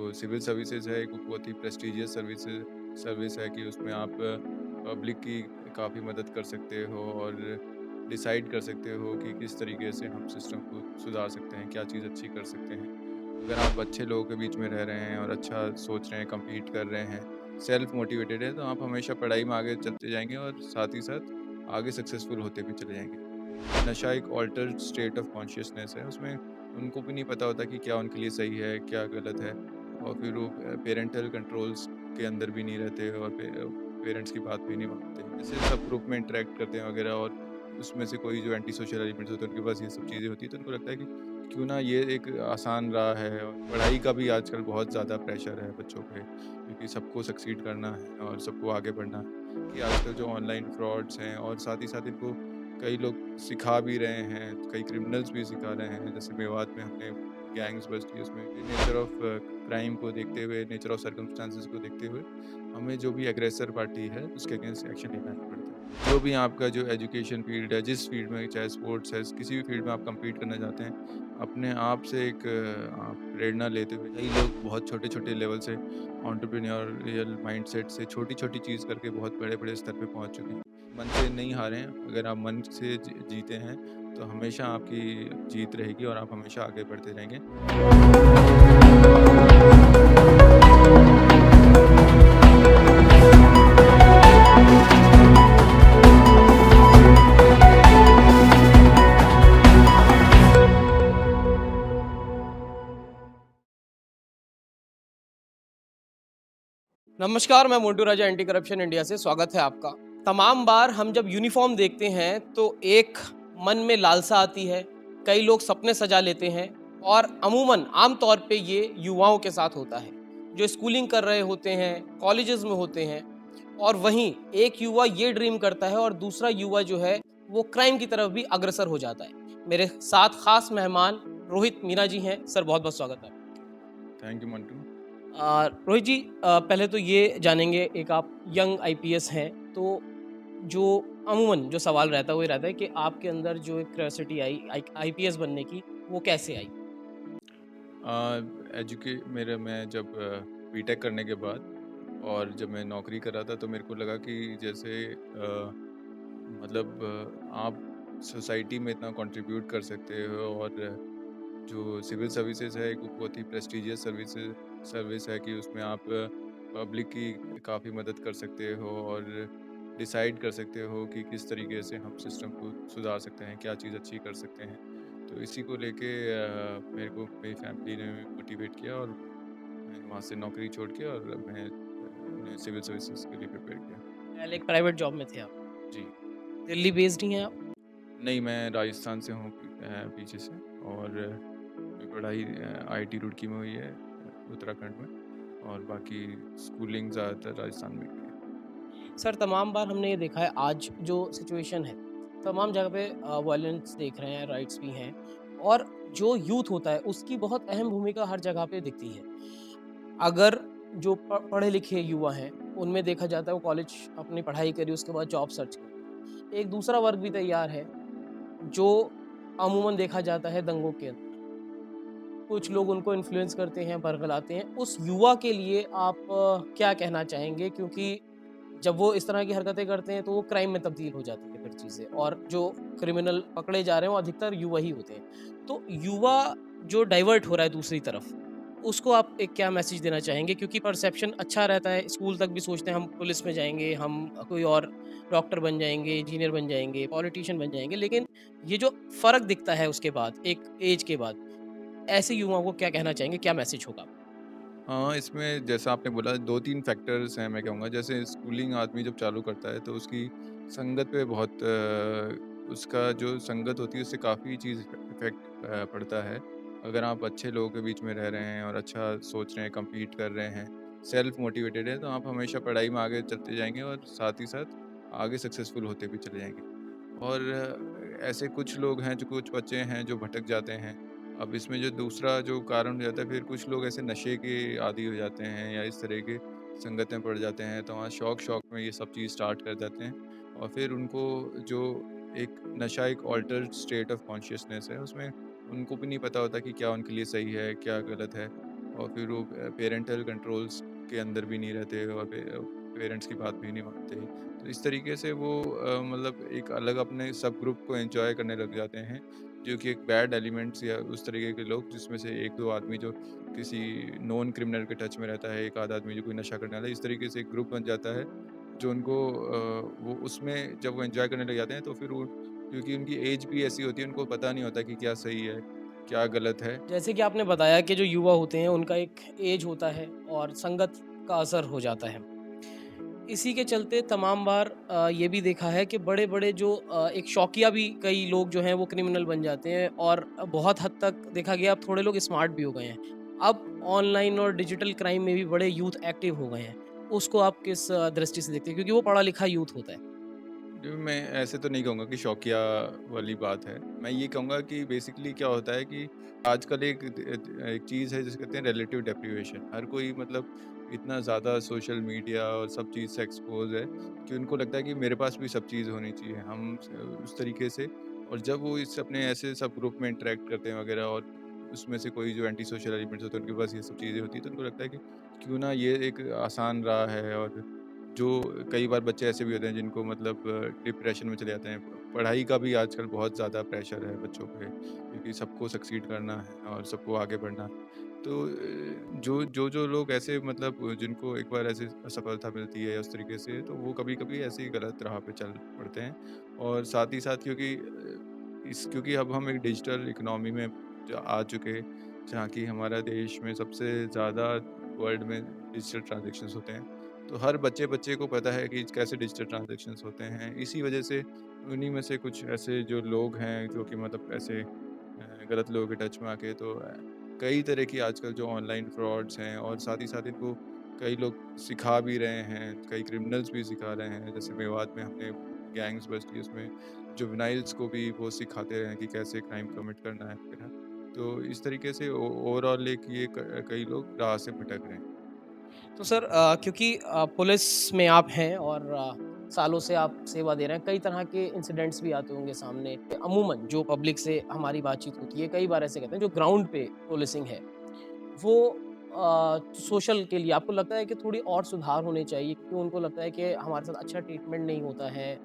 जो civil services है एक बहुत ही प्रेस्टिजियस सर्विस है कि उसमें आप पब्लिक की काफ़ी मदद कर सकते हो और डिसाइड कर सकते हो कि किस तरीके से हम सिस्टम को सुधार सकते हैं, क्या चीज़ अच्छी कर सकते हैं। अगर आप अच्छे लोगों के बीच में रह रहे हैं और अच्छा सोच रहे हैं, कम्पीट कर रहे हैं, सेल्फ मोटिवेटेड है, तो आप हमेशा पढ़ाई में आगे चलते जाएँगे और साथ ही साथ आगे सक्सेसफुल होते भी चले जाएँगे। नशा एक ऑल्टर्ड स्टेट ऑफ कॉन्शियसनेस है, उसमें उनको भी नहीं पता होता कि क्या उनके लिए सही है, क्या गलत है, और फिर वो पेरेंटल कंट्रोल्स के अंदर भी नहीं रहते और पेरेंट्स की बात भी नहीं मानते। जैसे सब ग्रुप में इंटरैक्ट करते हैं वगैरह, और उसमें से कोई जो एंटी सोशल एलिमेंट्स होते हैं उनके पास ये सब चीज़ें होती हैं, तो उनको लगता है कि क्यों ना ये एक आसान राह है। और पढ़ाई का भी आजकल बहुत ज़्यादा प्रेशर है बच्चों पे, क्योंकि सबको सक्सीड करना है और सबको आगे बढ़ना है। कि आजकल जो ऑनलाइन फ्रॉड्स हैं और साथ ही साथ इनको कई लोग सिखा भी रहे हैं, कई क्रिमिनल्स भी सिखा रहे हैं। जैसे मेवात में हमने गैंग्स बस्ट की, उसमें नेचर ऑफ क्राइम को देखते हुए, नेचर ऑफ सर्कमस्टांसेस को देखते हुए, हमें जो भी एग्रेसर पार्टी है उसके अगेंस्ट एक्शन लेना ही पड़ता है। जो भी आपका जो एजुकेशन फील्ड है, जिस फील्ड में, चाहे स्पोर्ट्स है, किसी भी फील्ड में आप कम्पीट करना चाहते हैं, अपने आप से एक आप प्रेरणा लेते हुए, कई लोग बहुत छोटे-छोटे लेवल से एंटरप्रेन्योरियल माइंडसेट से छोटी-छोटी चीज़ करके बहुत बड़े-बड़े स्तर पे पहुँच चुके हैं। मन से नहीं हारे हैं, अगर आप मन से जीते हैं, तो हमेशा आपकी जीत रहेगी और आप हमेशा आगे बढ़ते रहेंगे। नमस्कार, मैं मोंटू राजा एंटी करप्शन इंडिया से स्वागत है आपका। तमाम बार हम जब यूनिफ़ॉर्म देखते हैं तो एक मन में लालसा आती है, कई लोग सपने सजा लेते हैं और अमूमन आम तौर पे ये युवाओं के साथ होता है, जो स्कूलिंग कर रहे होते हैं, कॉलेजेस में होते हैं और वहीं एक युवा ये ड्रीम करता है और दूसरा युवा जो है वो क्राइम की तरफ भी अग्रसर हो जाता है। मेरे साथ खास मेहमान रोहित मीना जी हैं। सर बहुत-बहुत स्वागत है। Thank you Mantu. रोहित जी, पहले तो ये जानेंगे, एक आप यंग आईपीएस हैं, तो जो अमूमन जो सवाल रहता है वो ये रहता है कि आपके अंदर जो एक क्यूरियोसिटी आई आईपीएस बनने की, वो कैसे आई? एजुके मेरे मैं जब बीटेक करने के बाद और जब मैं नौकरी कर रहा था, तो मेरे को लगा कि जैसे मतलब आप सोसाइटी में इतना कंट्रीब्यूट कर सकते हो, और जो सिविल सर्विसेज है एक बहुत ही प्रेस्टिजियस सर्विस है कि उसमें आप पब्लिक की काफ़ी मदद कर सकते हो और डिसाइड कर सकते हो कि किस तरीके से हम सिस्टम को सुधार सकते हैं, क्या चीज़ अच्छी कर सकते हैं। तो इसी को लेके मेरे को मेरी फैमिली ने मोटिवेट किया, और मैंने वहाँ से नौकरी छोड़ के और मैंने सिविल सर्विसेज के लिए प्रिपेयर किया। पहले एक प्राइवेट जॉब में थे आप। जी। दिल्ली बेस्ड ही हैं आप? नहीं, मैं राजस्थान से हूँ पीछे से, और मेरी पढ़ाई आईआईटी रुड़की में हुई है, उत्तराखंड में, और बाकी स्कूलिंग ज़्यादातर राजस्थान में की है। सर, तमाम बार हमने ये देखा है, आज जो सिचुएशन है, तमाम जगह पे वायलेंस देख रहे हैं, राइट्स भी हैं और जो यूथ होता है उसकी बहुत अहम भूमिका हर जगह पे दिखती है। अगर जो पढ़े लिखे युवा हैं, उनमें देखा जाता है वो कॉलेज अपनी पढ़ाई करी, उसके बाद जॉब सर्च करी। एक दूसरा वर्ग भी तैयार है, जो अमूमन देखा जाता है दंगों के अंदर। कुछ लोग उनको इन्फ्लुएंस करते हैं, बरगलाते हैं। उस युवा के लिए आप क्या कहना चाहेंगे? क्योंकि जब वो इस तरह की हरकतें करते हैं, तो वो क्राइम में तब्दील हो जाती है फिर चीज़ें, और जो क्रिमिनल पकड़े जा रहे हैं, वो अधिकतर युवा ही होते हैं। तो युवा जो डाइवर्ट हो रहा है दूसरी तरफ, उसको आप एक क्या मैसेज देना चाहेंगे? क्योंकि परसेप्शन अच्छा रहता है, स्कूल तक भी सोचते हैं हम पुलिस में जाएँगे, हम कोई और डॉक्टर बन जाएँगे, इंजीनियर बन जाएँगे, पॉलिटिशियन बन जाएँगे, लेकिन ये जो फ़र्क दिखता है उसके बाद, एक ऐज के बाद, ऐसे युवाओं को क्या कहना चाहेंगे? क्या मैसेज होगा? हाँ, इसमें जैसा आपने बोला 2-3 फैक्टर्स हैं, मैं कहूँगा। जैसे स्कूलिंग आदमी जब चालू करता है, तो उसकी संगत पे बहुत उसका जो संगत होती है उससे काफ़ी चीज़ इफ़ेक्ट पड़ता है। अगर आप अच्छे लोगों के बीच में रह रहे हैं और अच्छा सोच रहे हैं, कम्पीट कर रहे हैं, सेल्फ मोटिवेटेड हैं, तो आप हमेशा पढ़ाई में आगे चलते जाएँगे और साथ ही साथ आगे सक्सेसफुल होते भी चले जाएँगे। और ऐसे कुछ लोग हैं, जो कुछ बच्चे हैं जो भटक जाते हैं। अब इसमें जो दूसरा जो कारण हो जाता है, फिर कुछ लोग ऐसे नशे के आदी हो जाते हैं या इस तरह के संगत में पड़ जाते हैं, तो वहाँ शौक में ये सब चीज़ स्टार्ट कर देते हैं, और फिर उनको जो एक नशा एक ऑल्टर्ड स्टेट ऑफ कॉन्शियसनेस है, उसमें उनको भी नहीं पता होता कि क्या उनके लिए सही है, क्या गलत है, और फिर वो पेरेंटल कंट्रोल्स के अंदर भी नहीं रहते और पेरेंट्स की बात भी नहीं मानते। तो इस तरीके से वो मतलब एक अलग अपने सब ग्रुप को एन्जॉय करने लग जाते हैं, जो कि एक बैड एलिमेंट्स या उस तरीके के लोग जिसमें से 1-2 आदमी जो किसी नॉन क्रिमिनल के टच में रहता है, एक आध आदमी जो कोई नशा करने वाला है, इस तरीके से एक ग्रुप बन जाता है, जो उनको वो उसमें जब वो एन्जॉय करने लग जाते हैं तो फिर वो क्योंकि उनकी एज भी ऐसी होती है, उनको पता नहीं होता कि क्या सही है, क्या गलत है। जैसे कि आपने बताया कि जो युवा होते हैं उनका एक ऐज होता है और संगत का असर हो जाता है। इसी के चलते तमाम बार ये भी देखा है कि बड़े-बड़े जो एक शौकिया भी कई लोग जो हैं वो क्रिमिनल बन जाते हैं और बहुत हद तक देखा गया अब थोड़े लोग स्मार्ट भी हो गए हैं। अब ऑनलाइन और डिजिटल क्राइम में भी बड़े यूथ एक्टिव हो गए हैं। उसको आप किस दृष्टि से देखते हैं? क्योंकि वो पढ़ा-लिखा यूथ होता है। जी, मैं ऐसे तो नहीं कहूँगा कि शौकिया वाली बात है। मैं ये कहूँगा कि बेसिकली क्या होता है कि आजकल एक चीज़ है जिसे कहते हैं रिलेटिव डेप्रिवेशन। हर कोई मतलब इतना ज़्यादा सोशल मीडिया और सब चीज़ से एक्सपोज़ है कि उनको लगता है कि मेरे पास भी सब चीज़ होनी चाहिए। हम उस तरीके से और जब वो इस अपने ऐसे सब ग्रुप में इंटरैक्ट करते हैं वगैरह और उसमें से कोई जो एंटी सोशल एलिमेंट्स होते हैं उनके पास ये सब चीज़ें होती हैं तो उनको लगता है कि क्यों ना ये एक आसान राह है और जो कई बार बच्चे ऐसे भी होते हैं जिनको मतलब डिप्रेशन में चले जाते हैं। पढ़ाई का भी आजकल बहुत ज़्यादा प्रेशर है बच्चों पे क्योंकि सबको सक्सीड करना है और सबको आगे बढ़ना है। तो जो लोग ऐसे मतलब जिनको एक बार ऐसे असफलता मिलती है उस तरीके से तो वो कभी-कभी ऐसे ही गलत राह पे चल पड़ते हैं। और साथ ही साथ क्योंकि अब हम एक डिजिटल इकोनॉमी में आ चुके हैं जहाँ की हमारा देश में सबसे ज़्यादा वर्ल्ड में डिजिटल ट्रांज़ैक्शंस होते हैं। तो हर बच्चे-बच्चे को पता है कि कैसे डिजिटल ट्रांज़ैक्शंस होते हैं। इसी वजह से उन्हीं में से कुछ ऐसे जो लोग हैं जो कि मतलब ऐसे गलत लोगों के टच में आके तो कई तरह की आजकल जो ऑनलाइन फ्रॉड्स हैं और साथ ही साथ इनको कई लोग सिखा भी रहे हैं, कई क्रिमिनल्स भी सिखा रहे हैं। जैसे मेवात में हमने गैंग्स बस्ट की उसमें जुवेनाइल्स को भी वो सिखाते हैं कि कैसे क्राइम कमिट करना है वगैरह। तो इस तरीके से ओवरऑल एक ये कई लोग राह से भटक रहे हैं। तो सर क्योंकि पुलिस में आप हैं और सालों से आप सेवा दे रहे हैं, कई तरह के इंसिडेंट्स भी आते होंगे सामने। अमूमन जो पब्लिक से हमारी बातचीत होती है, कई बार ऐसे कहते हैं जो ग्राउंड पे पुलिसिंग है, वो सोशल के लिए आपको लगता है कि थोड़ी और सुधार होने चाहिए क्योंकि उनको लगता है कि हमारे साथ अच्छा ट्रीटमेंट नहीं होता है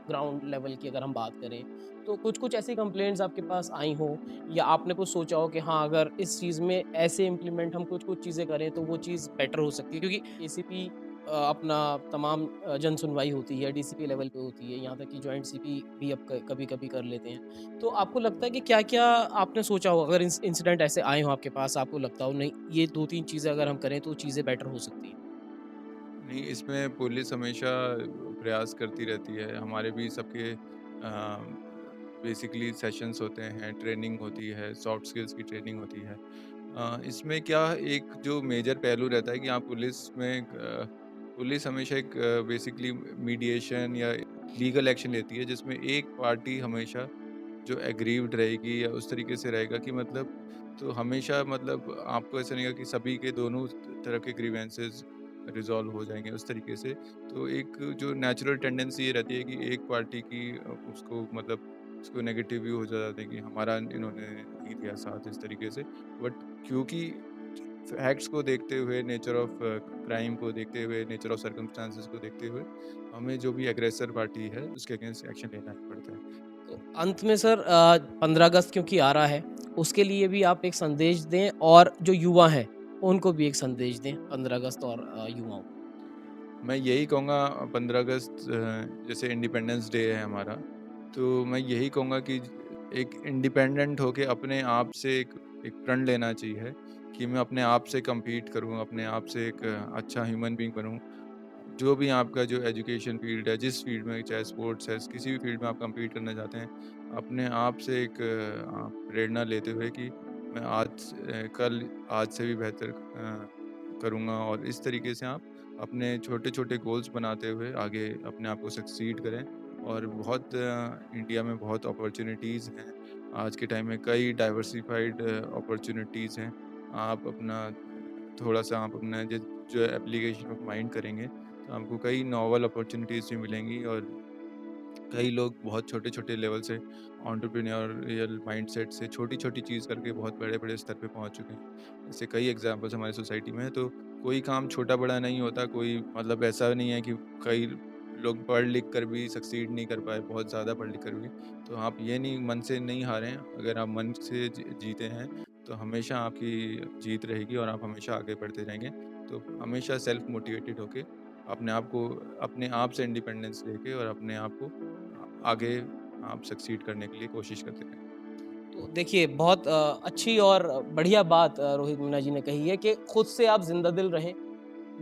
ग्राउंड लेवल की अगर हम बात करें। तो कुछ-कुछ ऐसी कंप्लेंट्स आपके पास आई हों या आपने कुछ सोचा हो कि हाँ, अगर इस चीज़ में ऐसे इम्प्लीमेंट हम कुछ-कुछ चीज़ें करें तो वो चीज़ बेटर हो सकती है क्योंकि एसीपी अपना तमाम जन सुनवाई होती है, डीसीपी लेवल पे होती है, यहाँ तक कि जॉइंट सीपी भी अब क कभी-कभी कर लेते हैं। तो आपको लगता है कि क्या-क्या आपने सोचा हो अगर इंसिडेंट ऐसे आए हों आपके पास, आपको लगता हो नहीं ये 2-3 चीज़ें अगर हम करें तो चीज़ें बेटर हो सकती हैं? नहीं, इसमें पुलिस हमेशा प्रयास करती रहती है। हमारे भी सबके बेसिकली सेशंस होते हैं, ट्रेनिंग होती है, सॉफ्ट स्किल्स की ट्रेनिंग होती है। इसमें क्या एक जो मेजर पहलू रहता है कि आप पुलिस हमेशा एक बेसिकली मीडिएशन या लीगल एक्शन लेती है जिसमें एक पार्टी हमेशा जो एग्रीव्ड रहेगी या उस तरीके से रहेगा कि मतलब तो हमेशा मतलब आपको ऐसा नहीं होगा कि सभी के दोनों तरफ के ग्रीवेंसेस रिज़ॉल्व हो जाएँगे उस तरीके से। तो एक जो नेचुरल टेंडेंसी ये रहती है कि एक पार्टी की उसको मतलब उसको नेगेटिव व्यू हो जाता है कि हमारा इन्होंने नहीं दिया साथ इस तरीके से। बट क्योंकि फैक्ट्स को देखते हुए, नेचर ऑफ क्राइम को देखते हुए, नेचर ऑफ सर्कमस्टेंसेस को देखते हुए, हमें जो भी एग्रेसर पार्टी है उसके अगेंस्ट एक्शन लेना ही पड़ता है। तो अंत में सर 15 अगस्त क्योंकि आ रहा है, उसके लिए भी आप एक संदेश दें और जो युवा हैं, उनको भी एक संदेश दें 15 अगस्त और युवाओं को। मैं यही कहूँगा 15 अगस्त जैसे इंडिपेंडेंस डे है हमारा, तो मैं यही कहूँगा कि एक इंडिपेंडेंट होके अपने आप से एक प्रण लेना चाहिए कि मैं अपने आप से कम्पीट करूँ, अपने आप से एक अच्छा ह्यूमन बीइंग बनूँ। जो भी आपका जो एजुकेशन फ़ील्ड है, जिस फ़ील्ड में चाहे स्पोर्ट्स है, किसी भी फ़ील्ड में आप कम्पीट करना चाहते हैं, अपने आप से एक प्रेरणा लेते हुए कि मैं कल आज से भी बेहतर करूँगा और इस तरीके से आप अपने छोटे-छोटे गोल्स बनाते हुए आगे अपने आप को सक्सीड करें और इंडिया में बहुत अपॉर्च्युनिटीज़ हैं। आज के टाइम में कई डाइवर्सिफ़ाइड अपॉर्च्युनिटीज़ हैं। आप अपना थोड़ा-सा आप अपना जो एप्लीकेशन ऑफ माइंड करेंगे, तो आपको कई नॉवल अपॉर्च्युनिटीज़ भी मिलेंगी और कई लोग बहुत छोटे-छोटे लेवल से एंटरप्रेन्योरियल माइंडसेट से छोटी-छोटी चीज़ करके बहुत बड़े-बड़े स्तर पे पहुँच चुके हैं। ऐसे कई एग्ज़ाम्पल्स हमारी सोसाइटी में हैं, तो कोई काम छोटा-बड़ा नहीं होता, कोई मतलब ऐसा नहीं है कि कई लोग पढ़ लिख कर भी सक्सीड नहीं कर पाए, बहुत ज़्यादा पढ़ लिख कर भी। तो आप ये नहीं मन से नहीं हारे हैं, अगर आप मन से जीते हैं, तो हमेशा आपकी जीत रहेगी और आप हमेशा आगे बढ़ते रहेंगे। तो हमेशा सेल्फ मोटिवेटेड होके अपने आप से इंडिपेंडेंस लेके और अपने आप को आगे आप सक्सीड करने के लिए कोशिश करते रहें। तो देखिए बहुत अच्छी और बढ़िया बात रोहित मीना जी ने कही है कि खुद से आप ज़िंदा दिल रहें,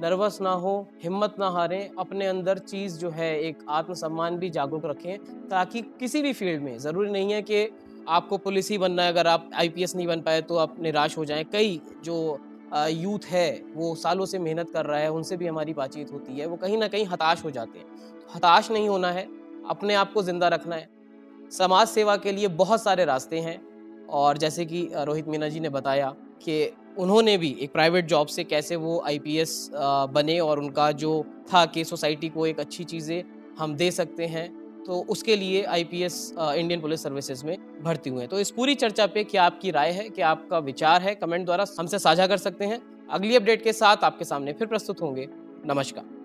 नर्वस ना हो, हिम्मत ना हारें, अपने अंदर चीज़ जो है एक आत्मसम्मान भी जागरूक रखें, ताकि किसी भी फ़ील्ड में ज़रूरी नहीं है कि आपको पुलिस ही बनना है, अगर आप आईपीएस नहीं बन पाए तो आप निराश हो जाएँ। कई जो यूथ है, वो सालों से मेहनत कर रहा है, उनसे भी हमारी बातचीत होती है, वो कहीं न कहीं हताश हो जाते हैं। हताश नहीं होना है, अपने आप को ज़िंदा रखना है। समाज सेवा के लिए बहुत सारे रास्ते हैं और जैसे कि रोहित मीना जी ने बताया कि उन्होंने भी एक प्राइवेट जॉब से कैसे वो आईपीएस बने और उनका जो था कि सोसाइटी को एक अच्छी चीज़ें हम दे सकते हैं, तो उसके लिए आईपीएस इंडियन पुलिस सर्विसेज में भर्ती हुए हैं। तो इस पूरी चर्चा पे क्या आपकी राय है, क्या आपका विचार है? कमेंट द्वारा हमसे साझा कर सकते हैं। अगली अपडेट के साथ आपके सामने फिर प्रस्तुत होंगे। नमस्कार।